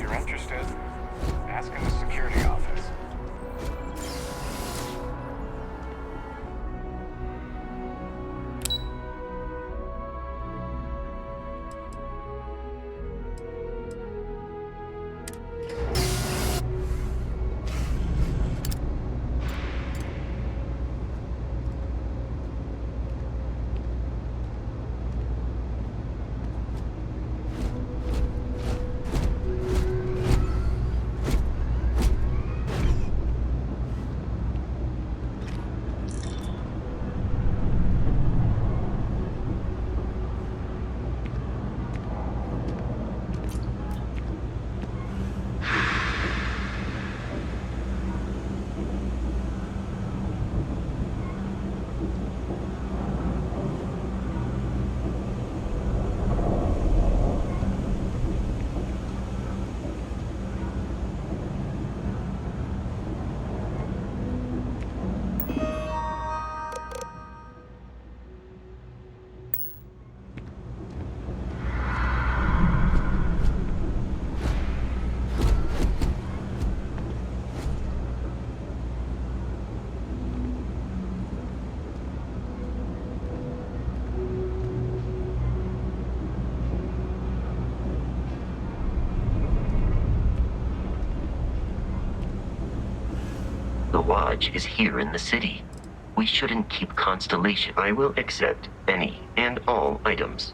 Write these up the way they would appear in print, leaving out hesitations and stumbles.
you're interested, ask in the security office. The lodge is here in the city. We shouldn't keep Constellation. I will accept any and all items.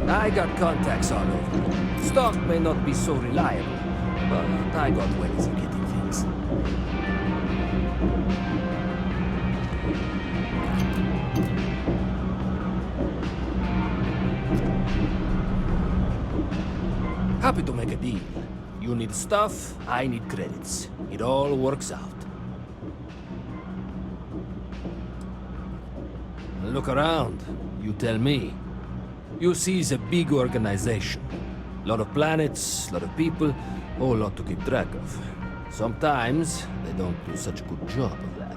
I got contacts all over. Stock may not be so reliable, but I got ways of getting things. Happy to make a deal. You need stuff, I need credits. It all works out. Look around. You tell me. You see, it's a big organization. Lot of planets, lot of people, whole lot to keep track of. Sometimes they don't do such a good job of that.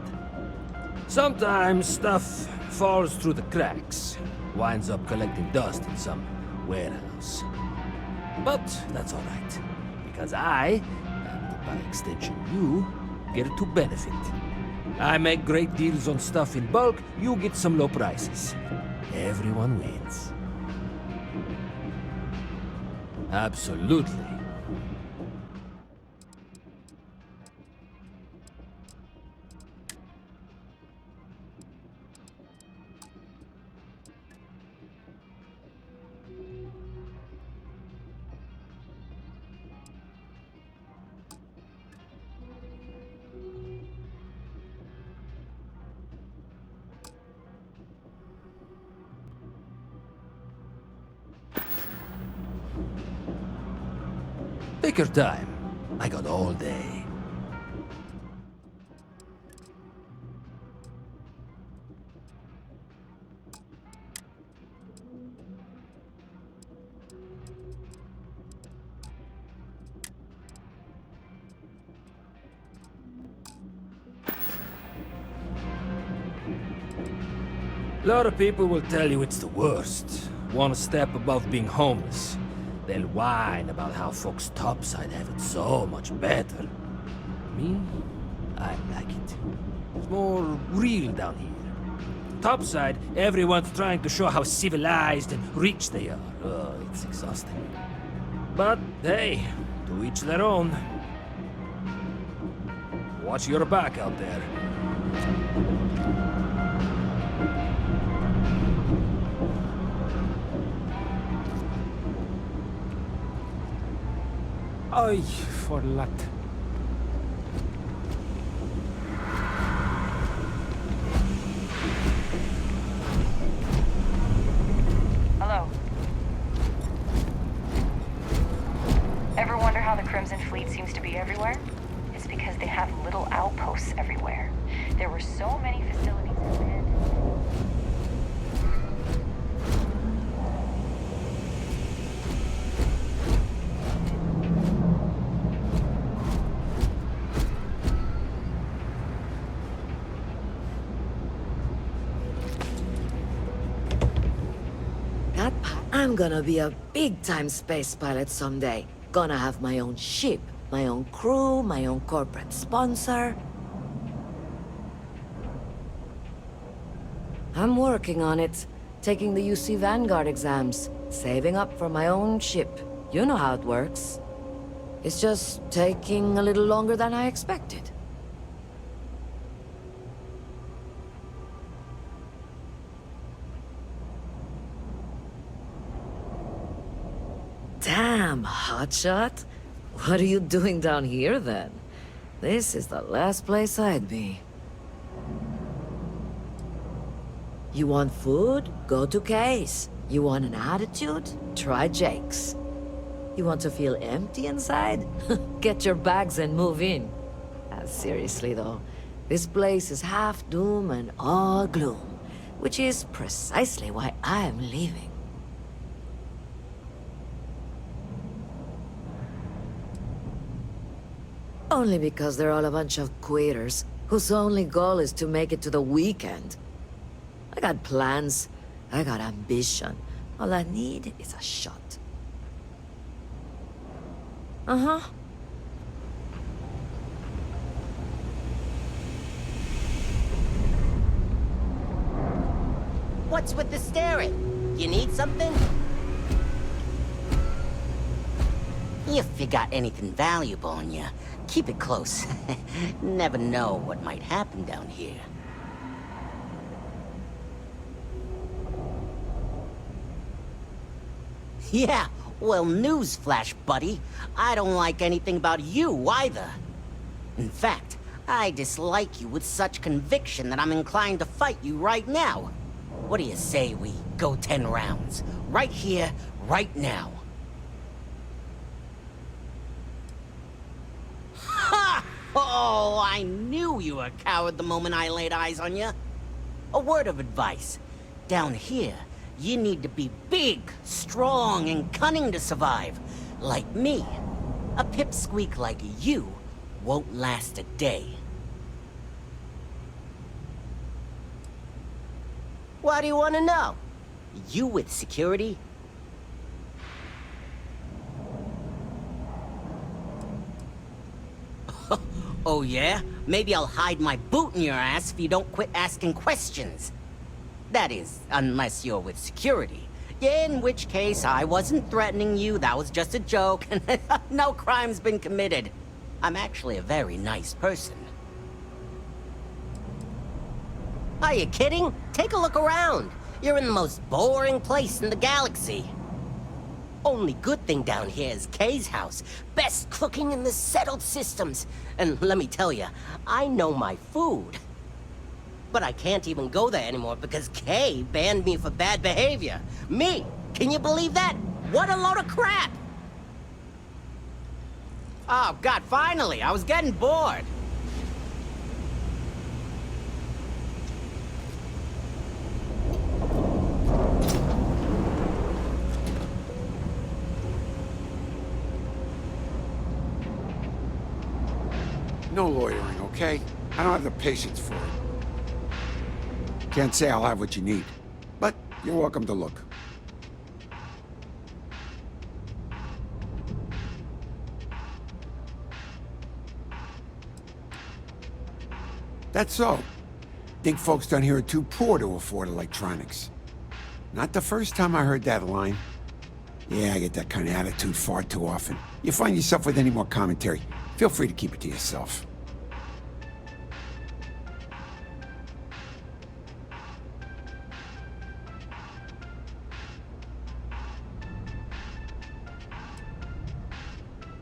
Sometimes stuff falls through the cracks, winds up collecting dust in some warehouse. But that's all right, because I, and by extension you, get to benefit. I make great deals on stuff in bulk, you get some low prices. Everyone wins. Absolutely. Take your time. I got all day. A lot of people will tell you it's the worst. One step above being homeless. They'll whine about how folks topside have it so much better. Me? I like it. It's more real down here. Topside, everyone's trying to show how civilized and rich they are. Oh, it's exhausting. But hey, to each their own. Watch your back out there. Ay, for lat. Hello. Ever wonder how how the Crimson Fleet seems to be everywhere? It's because they have little outposts everywhere. There were so many facilities abandoned. I'm gonna be a big-time space pilot someday. Gonna have my own ship, my own crew, my own corporate sponsor. I'm working on it. Taking the UC Vanguard exams. Saving up for my own ship. You know how it works. It's just taking a little longer than I expected. Damn, hotshot. What are you doing down here, then? This is the last place I'd be. You want food? Go to Kay's. You want an attitude? Try Jake's. You want to feel empty inside? Get your bags and move in. Seriously, though, this place is half doom and all gloom, which is precisely why I'm leaving. Only because they're all a bunch of quitters, whose only goal is to make it to the weekend. I got plans, I got ambition. All I need is a shot. Uh-huh. What's with the staring? You need something? If you got anything valuable on you, keep it close. Never know what might happen down here. Yeah, well, newsflash, buddy. I don't like anything about you either. In fact, I dislike you with such conviction that I'm inclined to fight you right now. What do you say we go 10 rounds? Right here, right now. Ha! Oh, I knew you were a coward the moment I laid eyes on you. A word of advice. Down here, you need to be big, strong, and cunning to survive. Like me. A pipsqueak like you won't last a day. What do you want to know? You with security? Oh yeah? Maybe I'll hide my boot in your ass if you don't quit asking questions. That is, unless you're with security. In which case, I wasn't threatening you, that was just a joke, and no crime's been committed. I'm actually a very nice person. Are you kidding? Take a look around. You're in the most boring place in the galaxy. Only good thing down here is Kay's house. Best cooking in the settled systems. And let me tell you, I know my food. But I can't even go there anymore because Kay banned me for bad behavior. Me! Can you believe that? What a load of crap! Oh, God, finally! I was getting bored. No lawyering, okay? I don't have the patience for it. Can't say I'll have what you need, but you're welcome to look. That's so. Think folks down here are too poor to afford electronics. Not the first time I heard that line. Yeah, I get that kind of attitude far too often. You find yourself with any more commentary, feel free to keep it to yourself.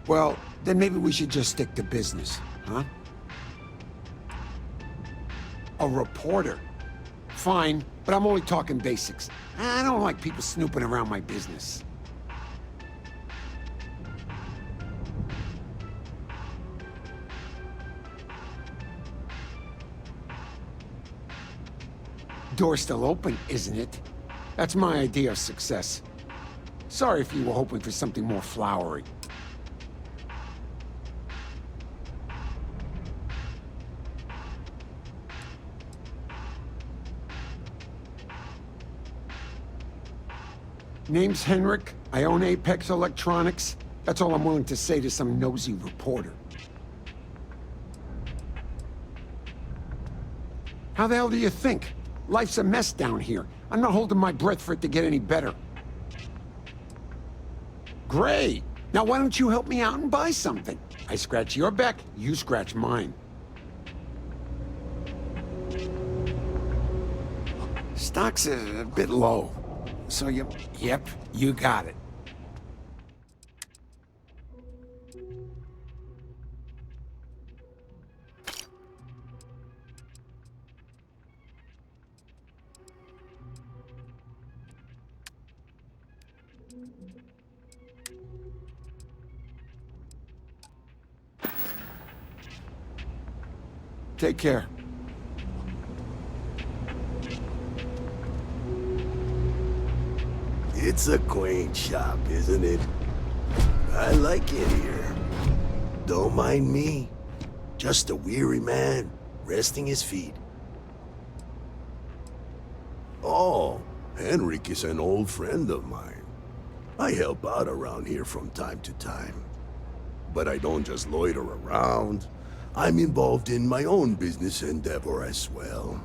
Well, then maybe we should just stick to business, huh? A reporter. Fine, but I'm only talking basics. I don't like people snooping around my business. Door's still open, isn't it? That's my idea of success. Sorry if you were hoping for something more flowery. Name's Henrik. I own Apex Electronics. That's all I'm willing to say to some nosy reporter. How the hell do you think? Life's a mess down here. I'm not holding my breath for it to get any better. Great! Now why don't you help me out and buy something? I scratch your back, you scratch mine. Stock's a bit low. So yep, you got it. Take care. It's a quaint shop, isn't it? I like it here. Don't mind me. Just a weary man, resting his feet. Oh, Henrik is an old friend of mine. I help out around here from time to time. But I don't just loiter around. I'm involved in my own business endeavor as well.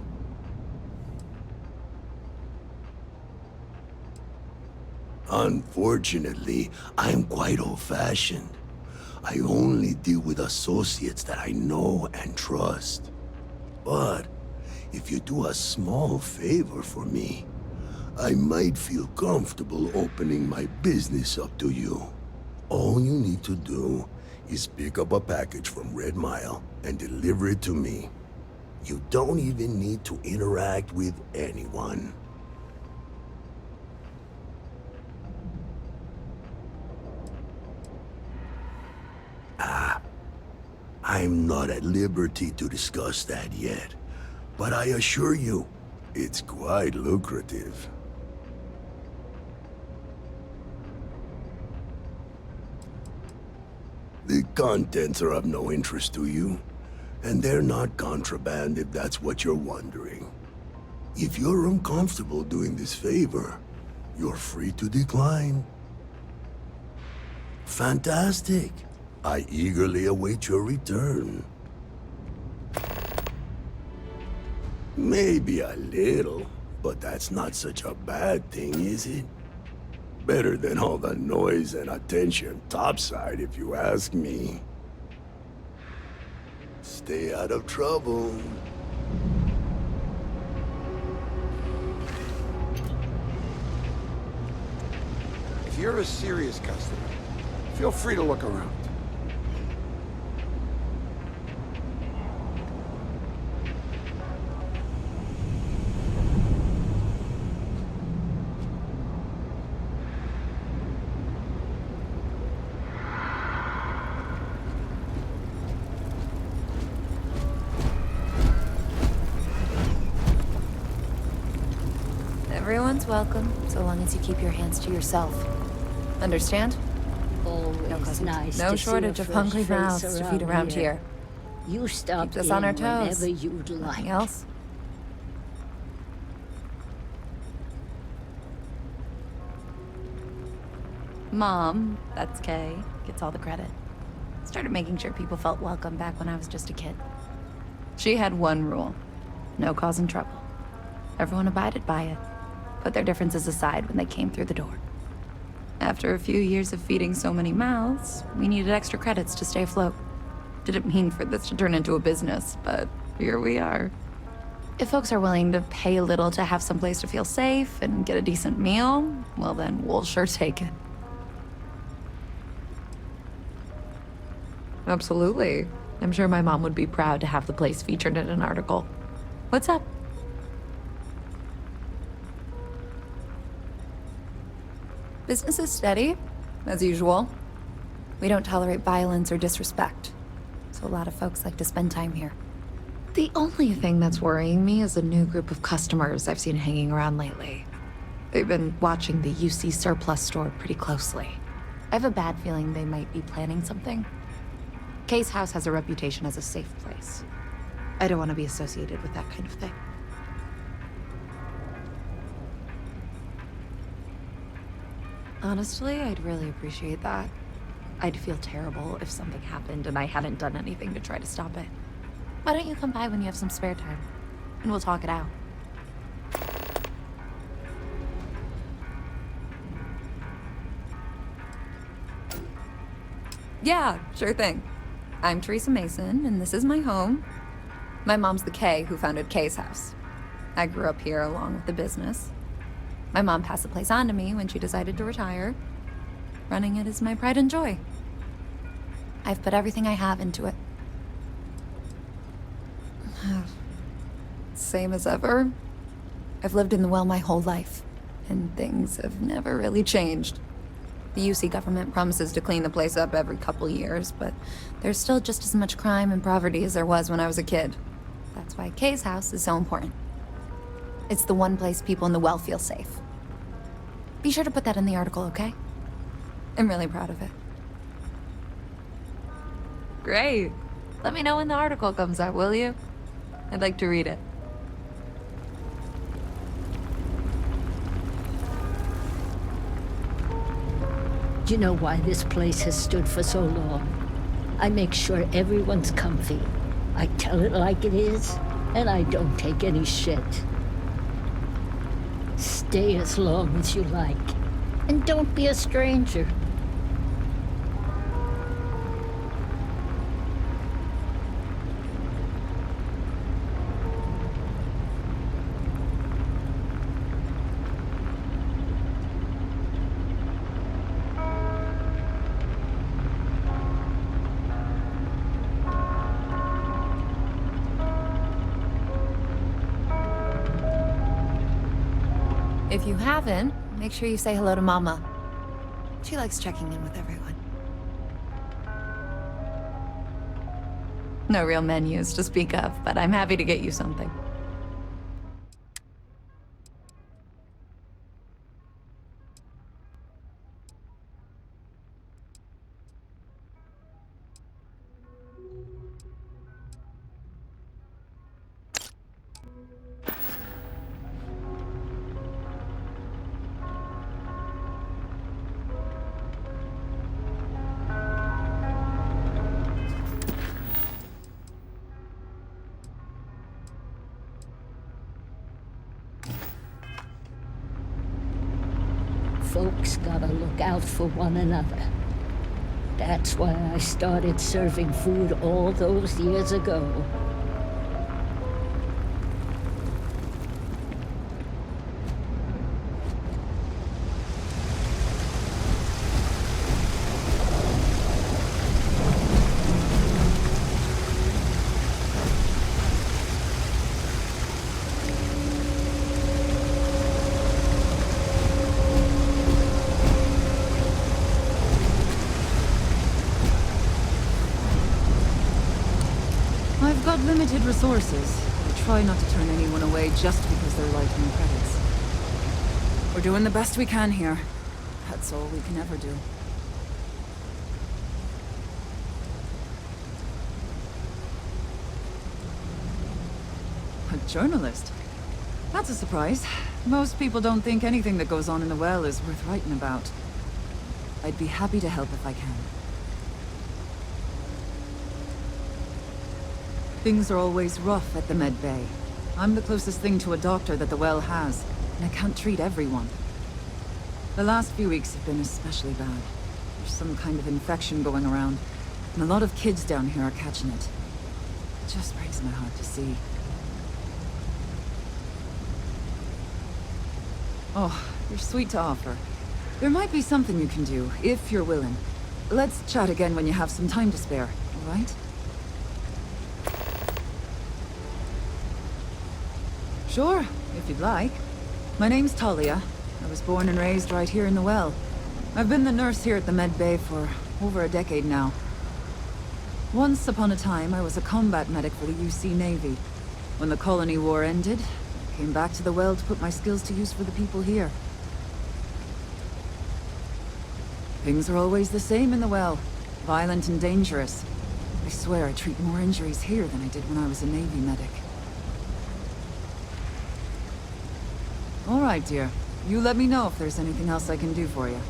Unfortunately, I'm quite old-fashioned. I only deal with associates that I know and trust. But if you do a small favor for me, I might feel comfortable opening my business up to you. All you need to do is pick up a package from Red Mile and deliver it to me. You don't even need to interact with anyone. I'm not at liberty to discuss that yet, but I assure you, it's quite lucrative. The contents are of no interest to you, and they're not contraband if that's what you're wondering. If you're uncomfortable doing this favor, you're free to decline. Fantastic. I eagerly await your return. Maybe a little, but that's not such a bad thing, is it? Better than all the noise and attention topside, if you ask me. Stay out of trouble. If you're a serious customer, feel free to look around. Everyone's welcome, so long as you keep your hands to yourself. Understand? Always nice No to shortage see a of hungry fresh mouths face to feed around here. You stop Keeps us on our in toes. whenever you'd like. Anything else? Mom, that's Kay, gets all the credit. Started making sure people felt welcome back when I was just a kid. She had one rule: no causing trouble. Everyone abided by it, put their differences aside when they came through the door. After a few years of feeding so many mouths, we needed extra credits to stay afloat. Didn't mean for this to turn into a business, but here we are. If folks are willing to pay a little to have someplace to feel safe and get a decent meal, well then, we'll sure take it. Absolutely. I'm sure my mom would be proud to have the place featured in an article. What's up? Business is steady, as usual. We don't tolerate violence or disrespect, so a lot of folks like to spend time here. The only thing that's worrying me is a new group of customers I've seen hanging around lately. They've been watching the UC surplus store pretty closely. I have a bad feeling they might be planning something. Case House has a reputation as a safe place. I don't want to be associated with that kind of thing. Honestly, I'd really appreciate that. I'd feel terrible if something happened and I hadn't done anything to try to stop it. Why don't you come by when you have some spare time? And we'll talk it out. Yeah, sure thing. I'm Teresa Mason, and this is my home. My mom's the Kay who founded Kay's House. I grew up here along with the business. My mom passed the place on to me when she decided to retire. Running it is my pride and joy. I've put everything I have into it. Same as ever. I've lived in the well my whole life, and things have never really changed. The UC government promises to clean the place up every couple years, but there's still just as much crime and poverty as there was when I was a kid. That's why Kay's house is so important. It's the one place people in the well feel safe. Be sure to put that in the article, okay? I'm really proud of it. Great. Let me know when the article comes out, will you? I'd like to read it. Do you know why this place has stood for so long? I make sure everyone's comfy. I tell it like it is, and I don't take any shit. Stay as long as you like, and don't be a stranger. If you haven't, make sure you say hello to Mama. She likes checking in with everyone. No real menus to speak of, but I'm happy to get you something. Folks gotta look out for one another. That's why I started serving food all those years ago. I've got limited resources. I try not to turn anyone away just because they're lighting credits. We're doing the best we can here. That's all we can ever do. A journalist? That's a surprise. Most people don't think anything that goes on in the well is worth writing about. I'd be happy to help if I can. Things are always rough at the Med Bay. I'm the closest thing to a doctor that the well has, and I can't treat everyone. The last few weeks have been especially bad. There's some kind of infection going around, and a lot of kids down here are catching it. It just breaks my heart to see. Oh, you're sweet to offer. There might be something you can do, if you're willing. Let's chat again when you have some time to spare, all right? Sure, if you'd like. My name's Talia. I was born and raised right here in the well. I've been the nurse here at the Med Bay for over a decade now. Once upon a time, I was a combat medic for the UC Navy. When the colony war ended, I came back to the well to put my skills to use for the people here. Things are always the same in the well. Violent and dangerous. I swear I treat more injuries here than I did when I was a Navy medic. All right, dear. You let me know if there's anything else I can do for you.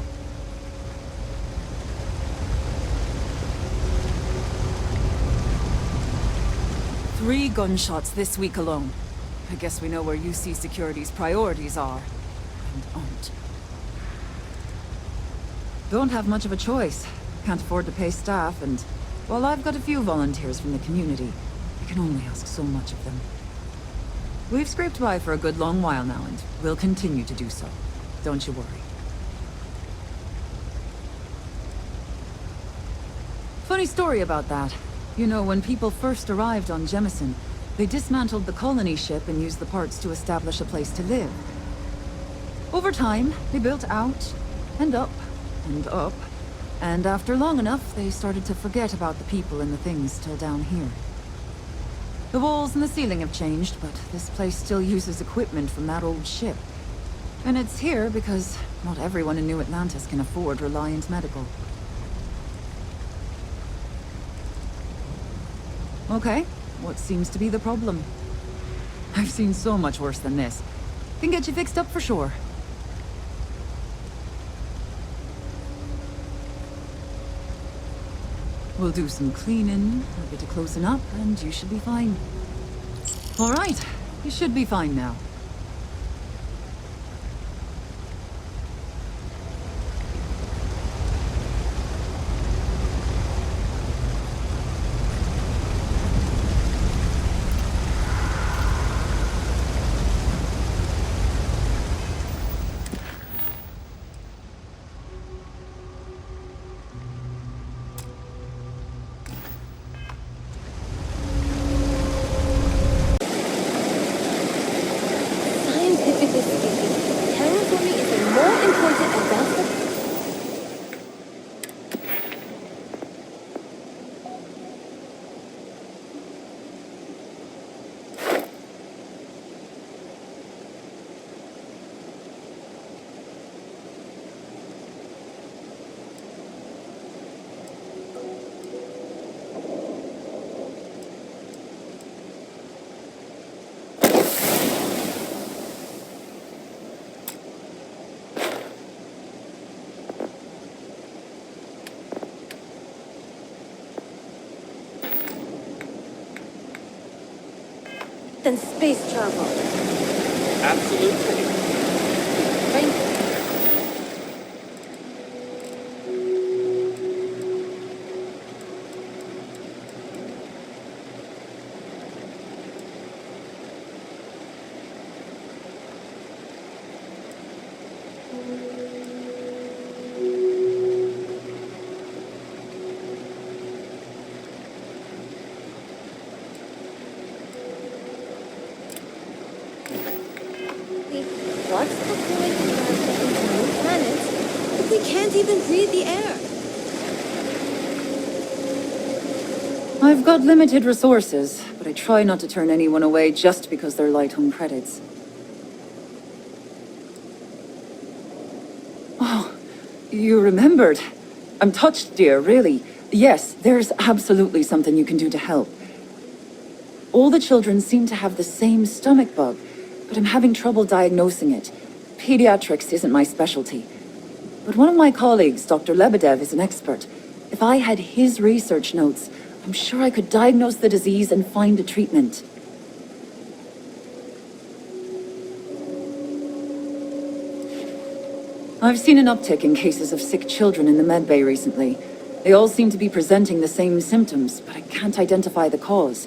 Three gunshots this week alone. I guess we know where UC Security's priorities are. And aren't. Don't have much of a choice. Can't afford to pay staff, and... well, I've got a few volunteers from the community. I can only ask so much of them. We've scraped by for a good long while now, and we'll continue to do so. Don't you worry. Funny story about that. You know, when people first arrived on Jemison, they dismantled the colony ship and used the parts to establish a place to live. Over time, they built out, and up, and up, and after long enough, they started to forget about the people and the things still down here. The walls and the ceiling have changed, but this place still uses equipment from that old ship. And it's here because not everyone in New Atlantis can afford Reliant Medical. Okay, what seems to be the problem? I've seen so much worse than this. Can get you fixed up for sure. We'll do some cleaning, a bit of closing up, and you should be fine. All right, you should be fine now. Scientifically speaking, terraforming is a more important advancement. Than space travel. Absolutely. Thank you. What's the point in transporting to new planets if we can't even breathe the air? I've got limited resources, but I try not to turn anyone away just because they're light on credits. Oh, you remembered. I'm touched, dear, really. Yes, there's absolutely something you can do to help. All the children seem to have the same stomach bug, but I'm having trouble diagnosing it. Pediatrics isn't my specialty. But one of my colleagues, Dr. Lebedev, is an expert. If I had his research notes, I'm sure I could diagnose the disease and find a treatment. I've seen an uptick in cases of sick children in the medbay recently. They all seem to be presenting the same symptoms, but I can't identify the cause.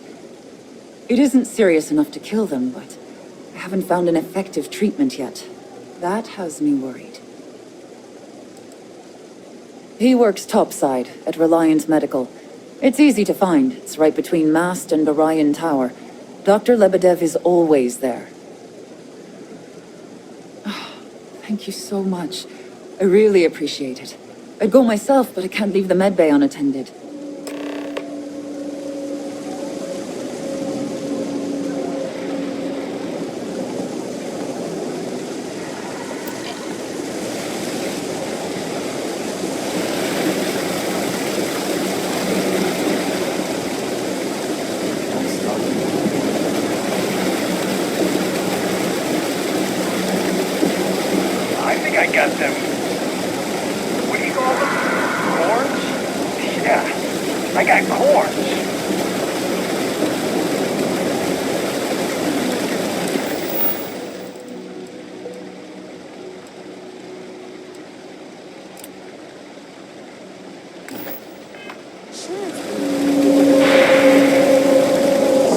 It isn't serious enough to kill them, but I haven't found an effective treatment yet. That has me worried. He works topside at Reliant Medical. It's easy to find. It's right between Mast and Orion Tower. Dr. Lebedev is always there. Oh, thank you so much. I really appreciate it. I'd go myself, but I can't leave the medbay unattended. I got cords.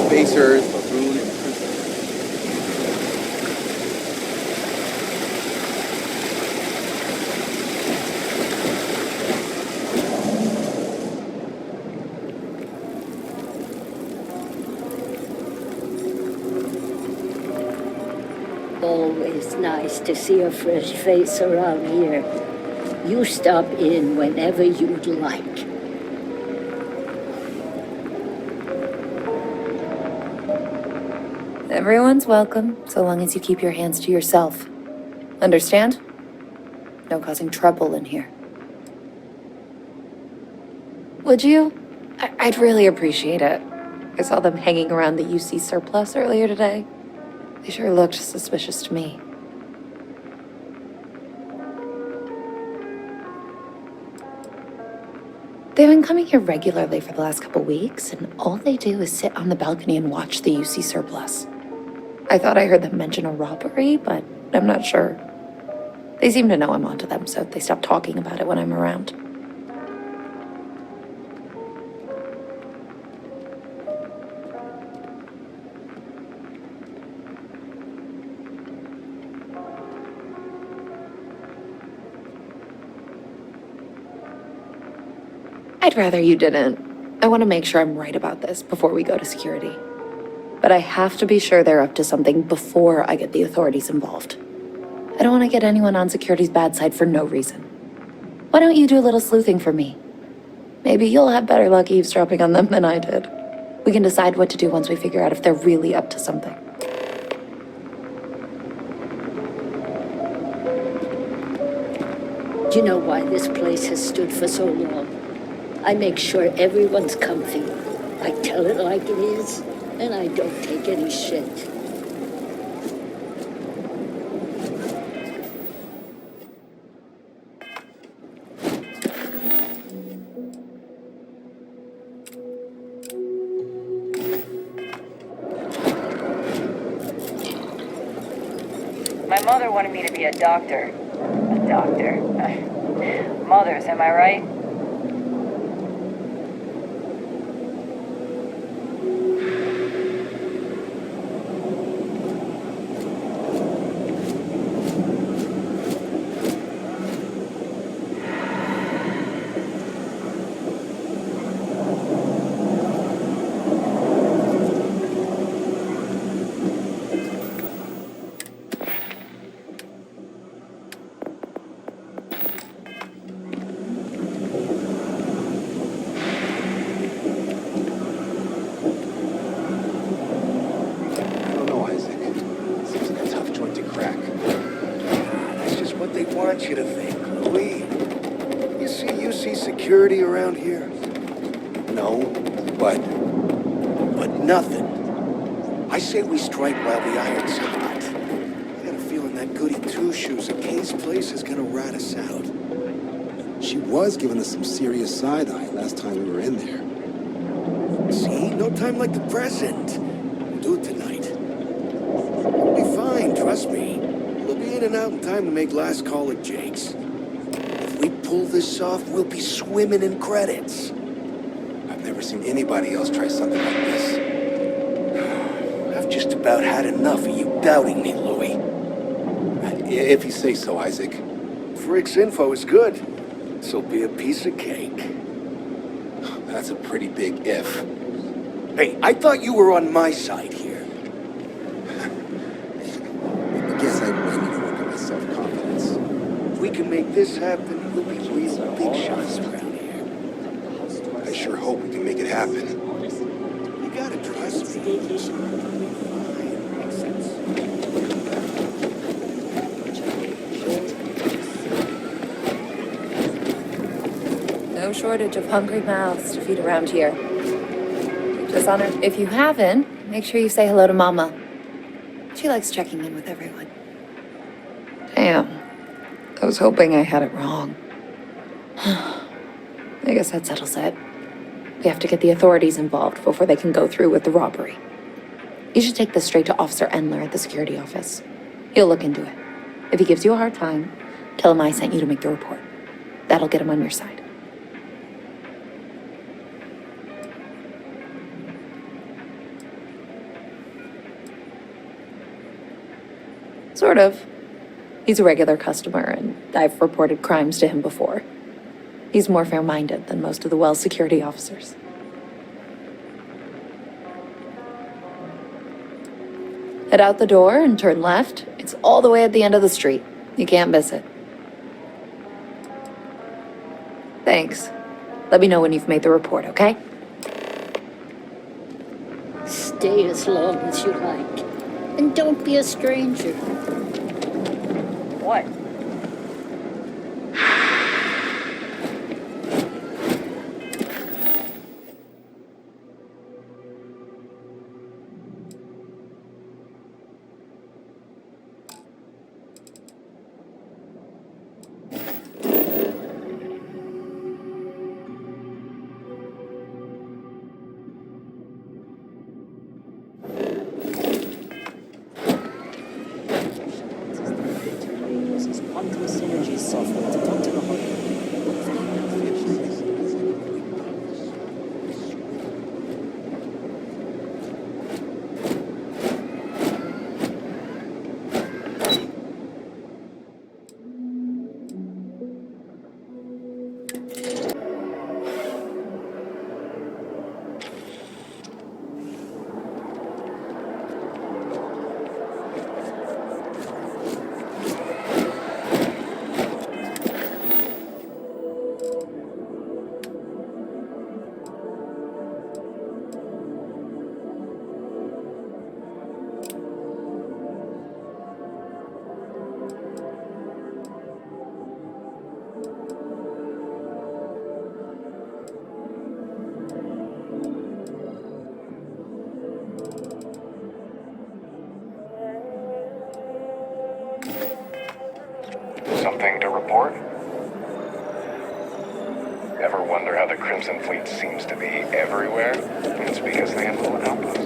Spacers, Baboon, and Prisoner. Always nice to see a fresh face around here. You stop in whenever you'd like. Everyone's welcome, so long as you keep your hands to yourself. Understand? No causing trouble in here. Would you? I'd really appreciate it. I saw them hanging around the UC surplus earlier today. They sure looked suspicious to me. They've been coming here regularly for the last couple weeks, and all they do is sit on the balcony and watch the UC surplus. I thought I heard them mention a robbery, but I'm not sure. They seem to know I'm onto them, so they stop talking about it when I'm around. I'd rather you didn't. I want to make sure I'm right about this before we go to security. But I have to be sure they're up to something before I get the authorities involved. I don't want to get anyone on security's bad side for no reason. Why don't you do a little sleuthing for me? Maybe you'll have better luck eavesdropping on them than I did. We can decide what to do once we figure out if they're really up to something. Do you know why this place has stood for so long? I make sure everyone's comfy. I tell it like it is, and I don't take any shit. My mother wanted me to be a doctor. A doctor. Mothers, am I right? want you to think, Louis. You see security around here? No, but nothing. I say we strike while the iron's hot. I got a feeling that goody two-shoes at Kay's place is gonna rat us out. She was giving us some serious side-eye last time we were in there. See? No time like the present. We'll do it tonight. We'll be fine, trust me. We'll be in and out in time to make last call at Jake's. If we pull this off, we'll be swimming in credits. I've never seen anybody else try something like this. I've just about had enough of you doubting me, Louis. If you say so, Isaac. Frick's info is good. This'll be a piece of cake. That's a pretty big if. Hey, I thought you were on my side here. I guess I need to work on my self-confidence. If we can make this happen, we'll be real big shots around here. I sure hope we can make it happen. You gotta trust me. No shortage of hungry mouths to feed around here. Just honor, if you haven't, make sure you say hello to Mama. She likes checking in with everyone. Damn. I was hoping I had it wrong. I guess that settles it. We have to get the authorities involved before they can go through with the robbery. You should take this straight to Officer Endler at the security office. He'll look into it. If he gives you a hard time, tell him I sent you to make the report. That'll get him on your side. Sort of. He's a regular customer, and I've reported crimes to him before. He's more fair-minded than most of the Wells security officers. Head out the door and turn left. It's all the way at the end of the street. You can't miss it. Thanks. Let me know when you've made the report, okay? Stay as long as you like. And don't be a stranger. What? Something to report? Ever wonder how the Crimson Fleet seems to be everywhere? It's because they have little outposts.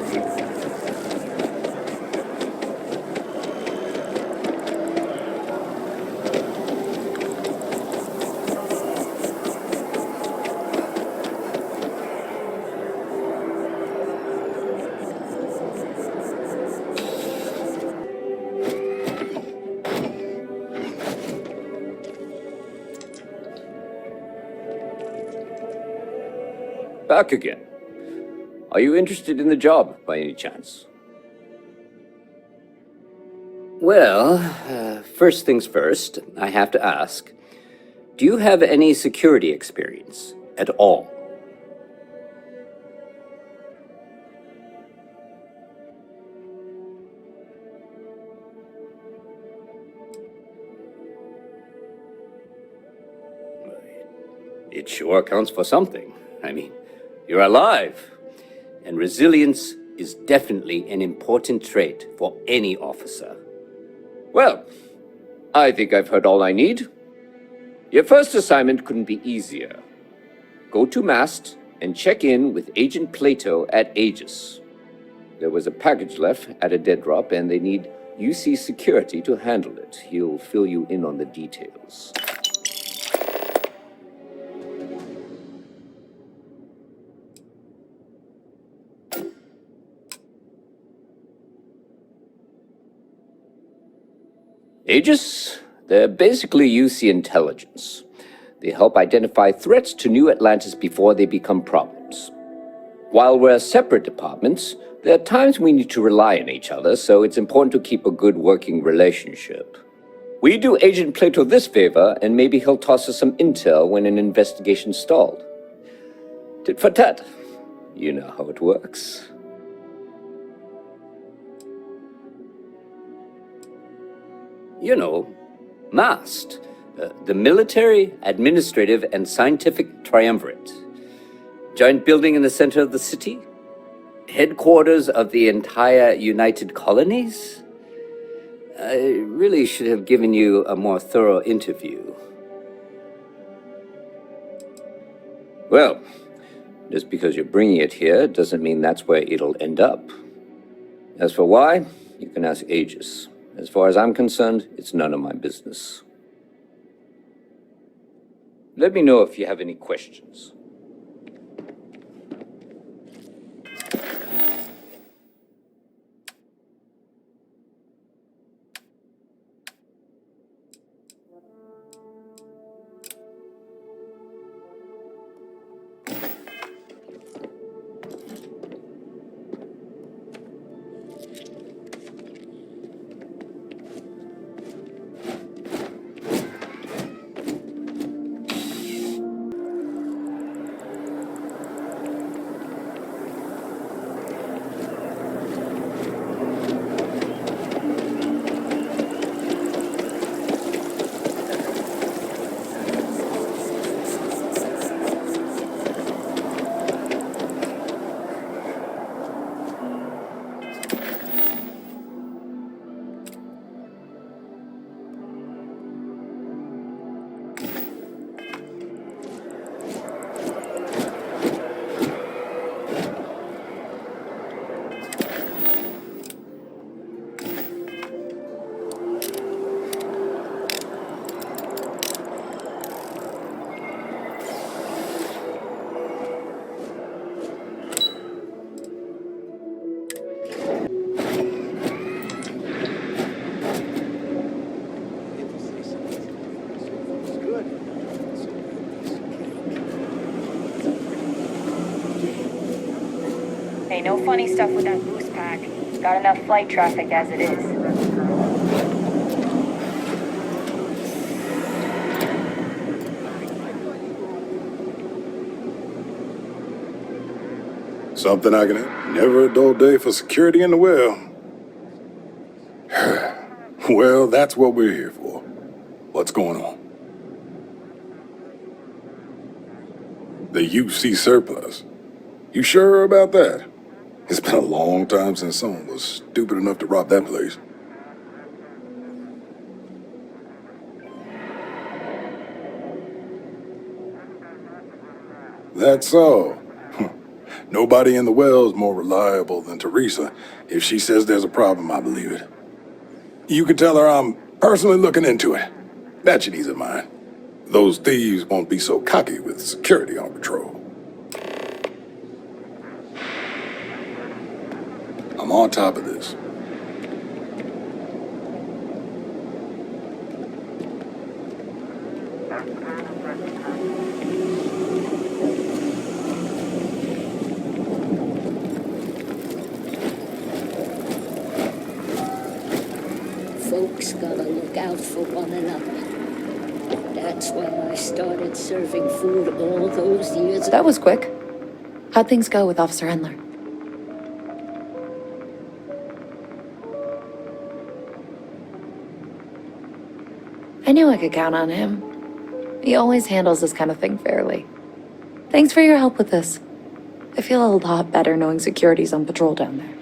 Back again. Are you interested in the job, by any chance? Well, first things first, I have to ask, do you have any security experience at all? It sure counts for something. I mean, you're alive. And resilience is definitely an important trait for any officer. Well, I think I've heard all I need. Your first assignment couldn't be easier. Go to Mast and check in with Agent Plato at Aegis. There was a package left at a dead drop, and they need UC security to handle it. He'll fill you in on the details. Aegis, they're basically UC intelligence. They help identify threats to New Atlantis before they become problems. While we're separate departments, there are times we need to rely on each other, so it's important to keep a good working relationship. We do Agent Plato this favor, and maybe he'll toss us some intel when an investigation stalled. Tit for tat. You know how it works. You know, MAST, the Military, Administrative, and Scientific Triumvirate. Giant building in the center of the city? Headquarters of the entire United Colonies? I really should have given you a more thorough interview. Well, Just because you're bringing it here doesn't mean that's where it'll end up. As for why, you can ask Aegis. As far as I'm concerned, it's none of my business. Let me know if you have any questions. Hey, no funny stuff with that boost pack. Got enough flight traffic as it is. Something I can... Never a dull day for security in the well. Well, that's what we're here for. What's going on? The UC surplus. You sure about that? It's been a long time since someone was stupid enough to rob that place. That's so. Nobody in the well's more reliable than Teresa. If she says there's a problem, I believe it. You can tell her I'm personally looking into it. That should ease her mind. Those thieves won't be so cocky with security on patrol. I'm on top of this. Folks gotta look out for one another. That's why I started serving food all those years ago. That was quick. How'd things go with Officer Endler? I knew I could count on him. He always handles this kind of thing fairly. Thanks for your help with this. I feel a lot better knowing security's on patrol down there.